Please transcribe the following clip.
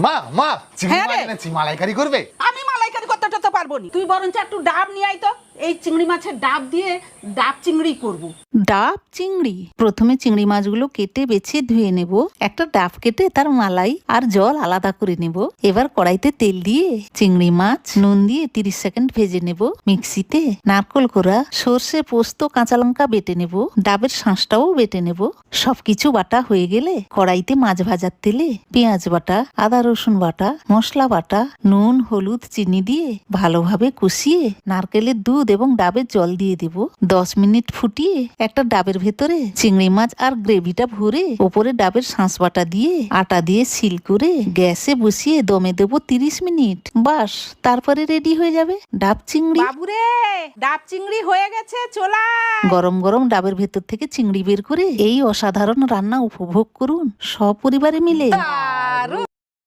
মা মা চিংড়ি হ্যাঁ মাছ রে। এনেছি, মালাইকারি করবে? আমি মালাইকারি করতে তো পারবো না, তুই বরঞ্চ একটু ডাব নিয়ে আয় তো। এই চিংড়ি মাছের ডাব দিয়ে ডাব চিংড়ি করব। ডাব চিংড়ি? প্রথমে চিংড়ি মাছগুলো কেটে বেছে ধুয়ে নেব। একটা ডাব কেটে তার মালাই আর জল আলাদা করে নেব। এবার কড়াইতে তেল দিয়ে চিংড়ি মাছ নুন দিয়ে 30 সেকেন্ড ভেজে নেব। মিক্সিতে নারকোল কোড়া, সর্ষে, পোস্ত, কাঁচা লঙ্কা বেটে নেব। ডাবের শাঁসটাও বেটে নেব। সবকিছু বাটা হয়ে গেলে কড়াইতে মাছ ভাজার তেলে পেঁয়াজ বাটা, আদা রসুন বাটা, মশলা বাটা, নুন, হলুদ, চিনি দিয়ে ভালোভাবে কষিয়ে নারকেলের দুধ এবং ডাবের জল দিয়ে দেব। 10 মিনিট ফুটিয়ে একটা ডাবের ভেতরে চিংড়ি মাছ আর গ্রেভিটা ভরে ওপরে ডাবের শাঁস বাটা দিয়ে আটা দিয়ে সিল করে গ্যাসে বসিয়ে দমে দেব 30 মিনিট। বাস, তারপরে রেডি হয়ে যাবে ডাব চিংড়ি। বাবুরে, ডাব চিংড়ি হয়ে গেছে, চলা। গরম গরম ডাবের ভেতর থেকে চিংড়ি বের করে এই অসাধারণ রান্না উপভোগ করুন সপরিবারে মিলে। দারুণ।